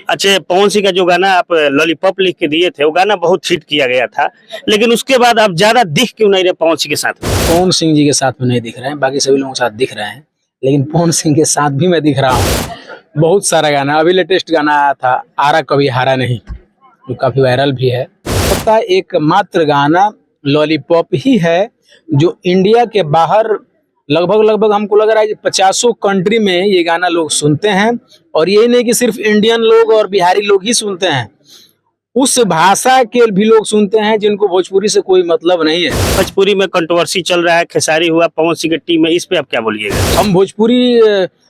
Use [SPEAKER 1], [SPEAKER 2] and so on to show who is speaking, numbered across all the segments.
[SPEAKER 1] अच्छा, पवन सिंह का जो गाना आप लॉलीपॉप लिख के दिए थे, वो गाना बहुत हिट किया गया था, लेकिन उसके बाद आप ज्यादा दिख क्यों नहीं रहे पवन सिंह के साथ में?
[SPEAKER 2] पवन सिंह जी के साथ में नहीं दिख रहे हैं, बाकी सभी लोगों के साथ दिख रहे हैं, लेकिन पवन सिंह के साथ भी मैं दिख रहा हूँ। बहुत सारा गाना, अभी लेटेस्ट गाना आया था आरा कभी हारा नहीं, जो काफी वायरल भी है। पता एकमात्र गाना लॉलीपॉप ही है जो इंडिया के बाहर लगभग हमको लग रहा है कि 50 कंट्री में ये गाना लोग सुनते हैं। और यही नहीं कि सिर्फ इंडियन लोग और बिहारी लोग ही सुनते हैं, उस भाषा के भी लोग सुनते हैं जिनको भोजपुरी से कोई मतलब नहीं है।
[SPEAKER 1] भोजपुरी में कंट्रोवर्सी चल रहा है, खेसारी हुआ, पवन सिंह की टीम में, इस पे आप क्या बोलिएगा?
[SPEAKER 2] हम भोजपुरी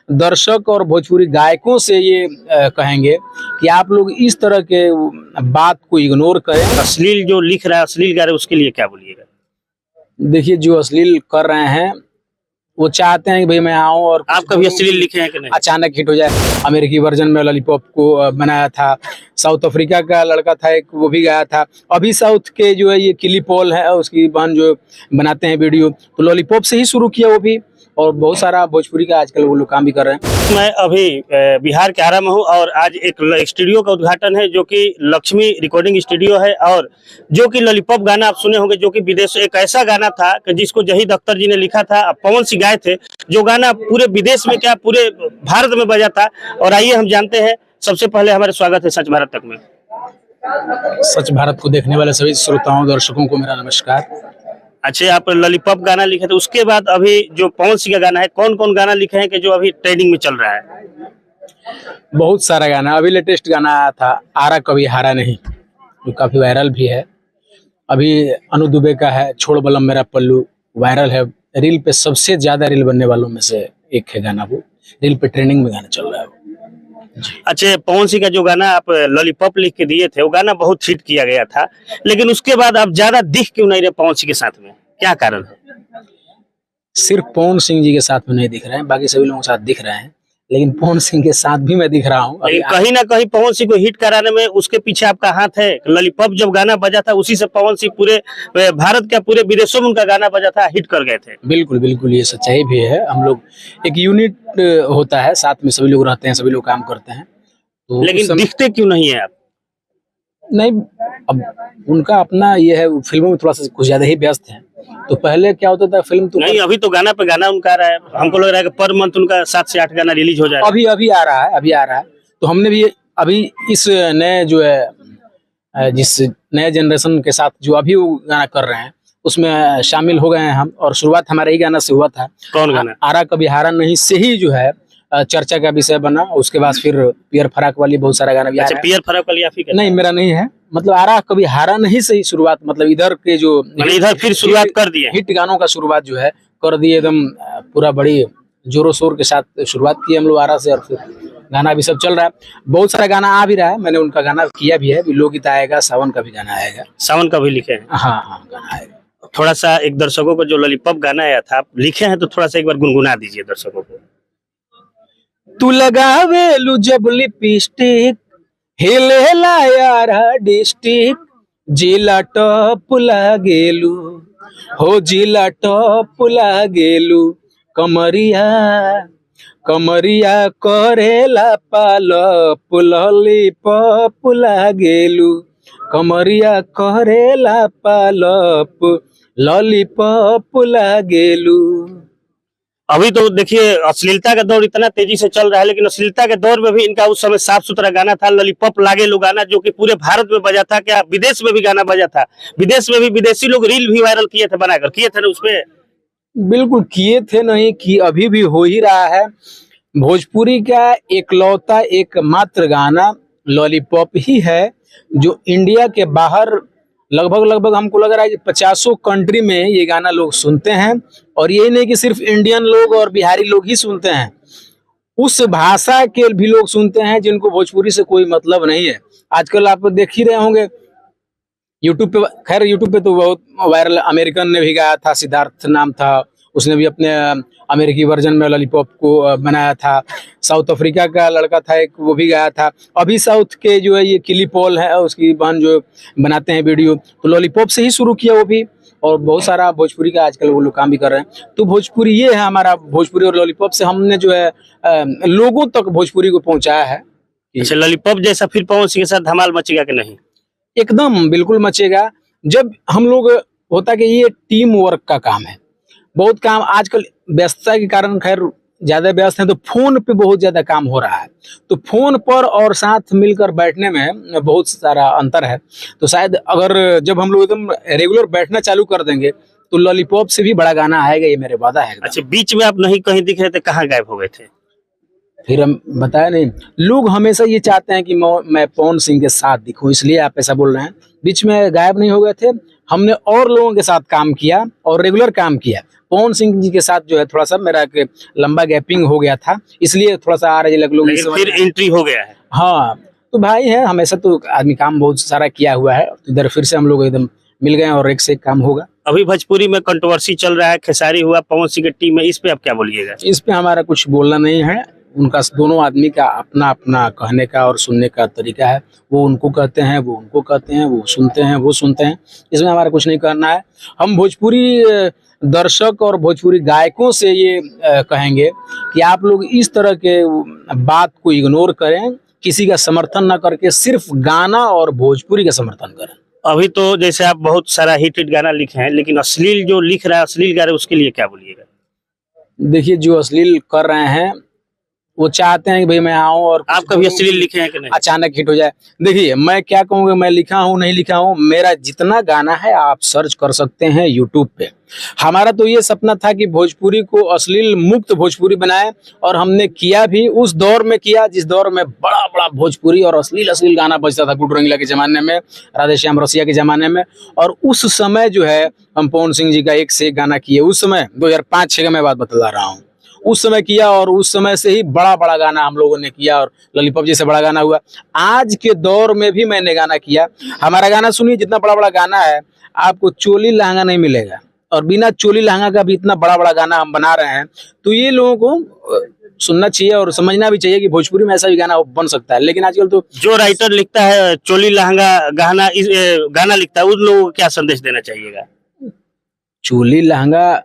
[SPEAKER 2] दर्शक और भोजपुरी गायकों से ये कहेंगे कि आप लोग इस तरह के बात को इग्नोर करें।
[SPEAKER 1] अश्लील जो लिख रहा है, अश्लील गा रहे हैं, उसके लिए क्या बोलिएगा?
[SPEAKER 2] देखिए, जो अश्लील कर रहे हैं वो चाहते हैं कि भाई मैं आऊं और
[SPEAKER 1] आप कभी अश्लील लिखे हैं कि नहीं?
[SPEAKER 2] अचानक हिट हो जाए। अमेरिकी वर्जन में लॉलीपॉप को बनाया था, साउथ अफ्रीका का लड़का था एक, वो भी गाया था। अभी साउथ के जो है ये किली पॉल है, उसकी बहन जो बनाते हैं वीडियो, तो लॉलीपॉप से ही शुरू किया वो भी। और बहुत सारा भोजपुरी का आजकल वो लोग काम भी कर रहे हैं।
[SPEAKER 1] मैं अभी बिहार के आरा में हूँ और आज एक स्टूडियो का उद्घाटन है जो कि लक्ष्मी रिकॉर्डिंग स्टूडियो है, और जो कि लॉलीपॉप गाना आप सुने होंगे, जो कि विदेश एक ऐसा गाना था कि जिसको जहीद अख्तर जी ने लिखा था, पवन सिंह गाए थे, जो गाना पूरे विदेश में क्या पूरे भारत में बजा था। और आइए हम जानते हैं। सबसे पहले हमारे स्वागत है सच भारत तक में।
[SPEAKER 2] सच भारत को देखने वाले सभी श्रोताओं दर्शकों को मेरा नमस्कार।
[SPEAKER 1] अच्छा, आप लॉलीपॉप गाना लिखे थे, उसके बाद अभी जो पवन सिंह का गाना है, कौन कौन गाना लिखे हैं कि जो अभी ट्रेंडिंग में चल रहा है?
[SPEAKER 2] बहुत सारा गाना, अभी लेटेस्ट गाना आया था आरा कभी हारा नहीं, जो काफी वायरल भी है। अभी अनु दुबे का है छोड़ बलम मेरा पल्लू, वायरल है, रील पे सबसे ज्यादा रील बनने वालों में से एक है गाना, वो रील पे ट्रेंडिंग में गाना चल रहा है वो।
[SPEAKER 1] अच्छा, पवन सिंह का जो गाना आप लॉलीपॉप लिख के दिए थे, वो गाना बहुत हिट किया गया था, लेकिन उसके बाद आप ज्यादा दिख क्यों नहीं रहे पवन सिंह के साथ में? क्या कारण है?
[SPEAKER 2] सिर्फ पवन सिंह जी के साथ में नहीं दिख रहे हैं, बाकी सभी लोगों के साथ दिख रहे हैं, लेकिन पवन सिंह के साथ भी मैं दिख रहा हूँ।
[SPEAKER 1] कहीं ना कहीं पवन सिंह को हिट कराने में उसके पीछे आपका हाथ है। लॉलीपॉप जब गाना बजा था, उसी से पवन सिंह पूरे भारत का, पूरे विदेशों में उनका गाना बजा था, हिट कर गए थे।
[SPEAKER 2] बिल्कुल बिल्कुल, ये सच्चाई भी है। हम लोग एक यूनिट होता है, साथ में सभी लोग रहते हैं, सभी लोग काम करते हैं, तो
[SPEAKER 1] लेकिन दिखते क्यों नहीं है आप?
[SPEAKER 2] नहीं, अब उनका अपना ये है, फिल्मों में थोड़ा सा कुछ ज्यादा ही व्यस्त है। तो पहले क्या होता था, फिल्म तो
[SPEAKER 1] नहीं, अभी तो गाना पे गाना उनका आ रहा है, हमको लग रहा है कि पर मंथ उनका 7 से 8 गाना रिलीज हो जाएगा।
[SPEAKER 2] अभी अभी आ रहा है, अभी आ रहा है। तो हमने भी अभी इस नए जो है, जिस नए जनरेशन के साथ जो अभी वो गाना कर रहे हैं, उसमें शामिल हो गए हैं हम। और शुरुआत हमारे ही गाना से हुआ था।
[SPEAKER 1] कौन गाना?
[SPEAKER 2] आरा कभी हारा नहीं से ही जो है चर्चा का विषय बना। उसके बाद फिर पियर फराक वाली बहुत सारा गाना भी आया।
[SPEAKER 1] अच्छा, पियर फराक वाली आप ही का?
[SPEAKER 2] नहीं, मेरा नहीं है, मतलब आरा कभी हारा नहीं से ही शुरुआत, मतलब इधर के जो
[SPEAKER 1] इधर फिर शुरुआत कर दिए,
[SPEAKER 2] हिट गानों का शुरुआत जो है कर दिए, एकदम पूरा बड़ी जोरों शोर के साथ शुरुआत की हम लोग आरा से। और फिर गाना भी सब चल रहा है, बहुत सारा गाना आ भी रहा है, मैंने उनका गाना किया भी है। लोकगीत आएगा, सावन का भी गाना आएगा।
[SPEAKER 1] सावन का भी लिखे हैं?
[SPEAKER 2] हाँ हाँ, गाना आएगा।
[SPEAKER 1] थोड़ा सा एक दर्शकों को, जो लॉलीपॉप गाना आया था आप लिखे हैं, तो थोड़ा सा एक बार गुनगुना दीजिए दर्शकों को।
[SPEAKER 2] तू लगावेलू जब लिपस्टिक, हिलेला यारा डिस्ट्रिक्ट, जिला टॉप लागेलू, हो जिला टॉप लागेलू, कमरिया कमरिया करेला पालप, लॉलीपॉप लागेलू, कमरिया करेला पालप, लॉलीपॉप लागेलू।
[SPEAKER 1] अभी तो देखिए, अश्लीलता का दौर इतना तेजी से चल रहा है, लेकिन अश्लीलता के दौर में भी इनका उस समय साफ सुथरा गाना था, लॉलीपॉप लागेलू गाना, जो कि पूरे भारत में बजा था। क्या विदेश में भी गाना बजा था? विदेश में भी विदेशी लोग रील भी वायरल किए थे, बनाकर किए थे ना उसपे?
[SPEAKER 2] बिल्कुल किए थे, नहीं कि अभी भी हो ही रहा है। भोजपुरी का एकलौता एकमात्र गाना लॉलीपॉप ही है जो इंडिया के बाहर लगभग हमको लग रहा है कि 50 कंट्री में ये गाना लोग सुनते हैं। और यही नहीं कि सिर्फ इंडियन लोग और बिहारी लोग ही सुनते हैं, उस भाषा के भी लोग सुनते हैं जिनको भोजपुरी से कोई मतलब नहीं है। आजकल आप देख ही रहे होंगे यूट्यूब पे, खैर यूट्यूब पे तो बहुत वायरल, अमेरिकन ने भी गाया था, सिद्धार्थ नाम था, उसने भी अपने अमेरिकी वर्जन में लॉलीपॉप को बनाया था। साउथ अफ्रीका का लड़का था एक, वो भी गाया था। अभी साउथ के जो है ये किली पॉल है, उसकी बहन जो बनाते हैं वीडियो, तो लॉलीपॉप से ही शुरू किया वो भी। और बहुत सारा भोजपुरी का आजकल वो लोग काम भी कर रहे हैं। तो भोजपुरी ये है हमारा, भोजपुरी और लॉलीपॉप से हमने जो है लोगों तक भोजपुरी को पहुंचाया है।
[SPEAKER 1] अच्छा, लॉलीपॉप जैसा फिर पवन सिंह के साथ धमाल मचेगा कि नहीं?
[SPEAKER 2] एकदम बिल्कुल मचेगा। जब हम लोग, होता कि ये टीम वर्क का काम है। बहुत काम आजकल व्यस्तता के कारण खैर ज्यादा व्यस्त है, तो फोन पे बहुत ज्यादा काम हो रहा है। तो फोन पर और साथ मिलकर बैठने में बहुत सारा अंतर है। तो शायद अगर जब हम लोग एकदम रेगुलर बैठना चालू कर देंगे तो लॉलीपॉप से भी बड़ा गाना आएगा, ये मेरे वादा है एकदम।
[SPEAKER 1] अच्छा, बीच में आप नहीं कहीं दिख रहे थे, कहाँ गायब हो गए थे?
[SPEAKER 2] फिर हम बताया नहीं, लोग हमेशा ये चाहते हैं कि मैं पवन सिंह के साथ दिखूं, इसलिए आप ऐसा बोल रहे हैं। बीच में गायब नहीं हो गए थे, हमने और लोगों के साथ काम किया और रेगुलर काम किया। पवन सिंह जी के साथ जो है थोड़ा सा मेरा एक लंबा गैपिंग हो गया था, इसलिए थोड़ा सा आ रहे लोग इस
[SPEAKER 1] लेकिन फिर एंट्री हो गया है।
[SPEAKER 2] हाँ, तो भाई है, हमेशा तो आदमी काम बहुत सारा किया हुआ है, इधर फिर से हम लोग एकदम मिल गए और एक से एक काम होगा।
[SPEAKER 1] अभी भोजपुरी में कंट्रोवर्सी चल रहा है, खेसारी हुआ, पवन सिंह की टीम में, इस पे आप क्या बोलिएगा?
[SPEAKER 2] इस पे हमारा कुछ बोलना नहीं है। उनका दोनों आदमी का अपना अपना कहने का और सुनने का तरीका है। वो उनको कहते हैं, वो उनको कहते हैं, वो सुनते हैं, वो सुनते हैं। इसमें हमारा कुछ नहीं करना है। हम भोजपुरी दर्शक और भोजपुरी गायकों से ये कहेंगे कि आप लोग इस तरह के बात को इग्नोर करें, किसी का समर्थन ना करके सिर्फ गाना और भोजपुरी का समर्थन करें।
[SPEAKER 1] अभी तो जैसे आप बहुत सारा हिट गाना लिखे हैं, लेकिन अश्लील जो लिख रहा है, अश्लील गा रहे हैं, उसके लिए क्या बोलिएगा?
[SPEAKER 2] देखिए, जो अश्लील कर रहे हैं वो चाहते हैं कि भाई मैं आऊं और
[SPEAKER 1] आप कभी अश्लील लिखे हैं कि नहीं?
[SPEAKER 2] अचानक हिट हो जाए। देखिए, मैं क्या कहूँगा, मैं लिखा हूँ नहीं लिखा हूँ, मेरा जितना गाना है आप सर्च कर सकते हैं यूट्यूब पे। हमारा तो ये सपना था कि भोजपुरी को अश्लील मुक्त भोजपुरी बनाए, और हमने किया भी। उस दौर में किया जिस दौर में बड़ा बड़ा भोजपुरी और अश्लील अश्लील गाना बजता था, गुड रंगीला के जमाने में, राधे श्याम रसिया के जमाने में। और उस समय जो है हम पवन सिंह जी का एक से एक गाना किए। उस समय 2005-6 का मैं बात बता रहा हूँ, उस समय किया, और उस समय से ही बड़ा बड़ा गाना हम लोगों ने किया, और लॉलीपॉप जैसे बड़ा गाना हुआ। आज के दौर में भी मैंने गाना किया। हमारा गाना सुनिए, जितना बड़ा बड़ा गाना है, आपको चोली लहंगा नहीं मिलेगा, और बिना चोली लहंगा का भी इतना बड़ा बड़ा गाना हम बना रहे हैं। तो ये लोगों को सुनना चाहिए और समझना भी चाहिए कि भोजपुरी में ऐसा भी गाना बन सकता है। लेकिन आजकल तो
[SPEAKER 1] जो राइटर लिखता है चोली लहंगा गाना गाना लिखता है, उन लोगों को क्या संदेश देना चाहिएगा?
[SPEAKER 2] चोली लहंगा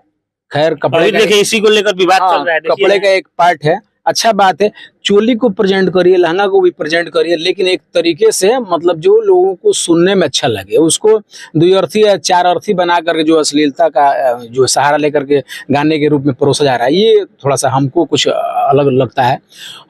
[SPEAKER 2] खैर कपड़े का,
[SPEAKER 1] देखिए इसी को लेकर विवाद चल रहा है।
[SPEAKER 2] कपड़े का एक पार्ट है, अच्छा बात है। चोली को प्रेजेंट करिए, लहंगा को भी प्रेजेंट करिए, लेकिन एक तरीके से, मतलब जो लोगों को सुनने में अच्छा लगे। उसको द्विअर्थी या चार अर्थी बना करके जो अश्लीलता का जो सहारा लेकर के गाने के रूप में परोसा जा रहा है, ये थोड़ा सा हमको कुछ अलग लगता है।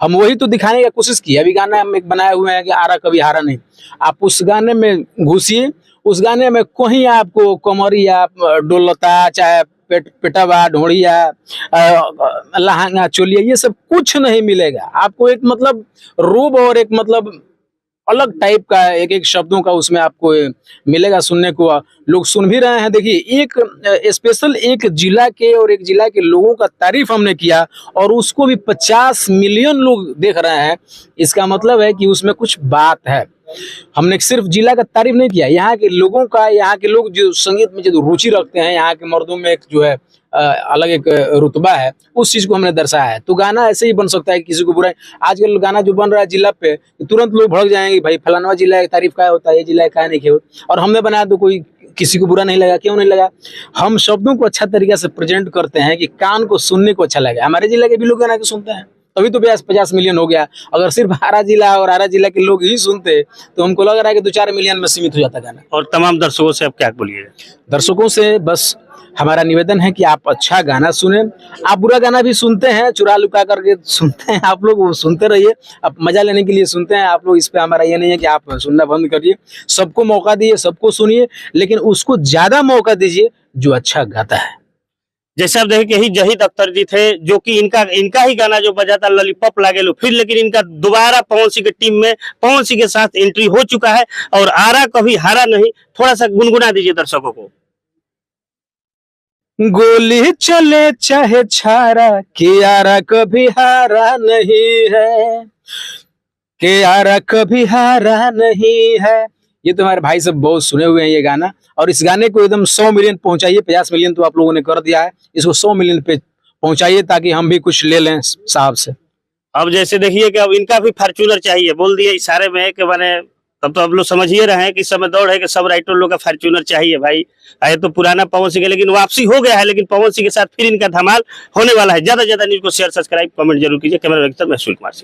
[SPEAKER 2] हम वही तो दिखाने की कोशिश की। अभी गाना हम एक बनाए हुए हैं कि आरा कभी हारा नहीं। आप उस गाने में घुसिए, उस गाने में कहीं आपको कमरिया डोलता, चाहे पेटावा, ढोड़िया, लहंगा, चोलिया, ये सब कुछ नहीं मिलेगा आपको। एक मतलब रूप और एक मतलब अलग टाइप का एक एक शब्दों का उसमें आपको मिलेगा सुनने को। लोग सुन भी रहे हैं। देखिए, एक स्पेशल एक जिला के और एक जिला के लोगों का तारीफ हमने किया, और उसको भी 50 मिलियन लोग देख रहे हैं। इसका मतलब है कि उसमें कुछ बात है। हमने सिर्फ जिला का तारीफ नहीं किया, यहाँ के लोगों का, यहाँ के लोग जो संगीत में जो रुचि रखते हैं, यहाँ के मर्दों में एक जो है अलग एक रुतबा है, उस चीज को हमने दर्शाया है। तो गाना ऐसे ही बन सकता है, किसी को बुरा। आजकल गाना जो बन रहा है जिला पे, तुरंत लोग भड़क जाएंगे, भाई फलाना जिला की तारीफ क्या होता है, ये जिला का नहीं क्यों। और हमने बनाया तो कोई किसी को बुरा नहीं लगा। क्यों नहीं लगा? हम शब्दों को अच्छा तरीके से प्रेजेंट करते हैं कि कान को सुनने को अच्छा लगे। हमारे जिला के भी लोग गाना के सुनते हैं, तभी तो 50 मिलियन हो गया। अगर सिर्फ आरा जिला और आरा जिला के लोग ही सुनते तो हमको लग रहा है कि 2-4 मिलियन में सीमित हो जाता गाना।
[SPEAKER 1] और तमाम दर्शकों से आप क्या बोलिएगा?
[SPEAKER 2] दर्शकों से बस हमारा निवेदन है कि आप अच्छा गाना सुने। आप बुरा गाना भी सुनते हैं, चुरा लुका करके सुनते हैं आप लोग, वो सुनते रहिए। आप मजा लेने के लिए सुनते हैं आप लोग। इस पे हमारा ये नहीं है कि आप सुनना बंद करिए। सबको मौका दिए, सबको सुनिए, लेकिन उसको ज्यादा मौका दीजिए जो अच्छा गाता है।
[SPEAKER 1] जैसे आप देखें यही जहीद अख्तर जी थे, जो कि इनका ही गाना जो बजा था लॉलीपॉप लागे लो, फिर लेकिन इनका दोबारा पवन सिंह की टीम में पवन सिंह के साथ एंट्री हो चुका है, और आरा कभी हारा नहीं। थोड़ा सा गुनगुना दीजिए दर्शकों को।
[SPEAKER 2] गोली चले चाहे छारा, कि आरा कभी हारा नहीं है, कि आरा कभी हारा नहीं है। ये तो हमारे भाई सब बहुत सुने हुए हैं ये गाना, और इस गाने को एकदम 100 मिलियन पहुंचाइए। 50 मिलियन तो आप लोगों ने कर दिया है, इसको 100 मिलियन पे पहुंचाइए, ताकि हम भी कुछ ले लें साहब से।
[SPEAKER 1] अब जैसे देखिए कि अब इनका भी फॉर्च्यूनर चाहिए, बोल दिए इशारे में कि मैंने, तब तो अब लोग समझ ही रहे हैं कि इस समय दौड़ है कि सब राइटर लोग का फॉर्च्यूनर चाहिए भाई। आए तो पुराना पवन सिंह है, लेकिन वापसी हो गया है, लेकिन पवन सिंह के साथ फिर इनका धमाल होने वाला है। ज्यादा न्यूज को शेयर, सब्सक्राइब, कमेंट जरूर कीजिए। कैमरा मैं सुशील कुमार सिंह।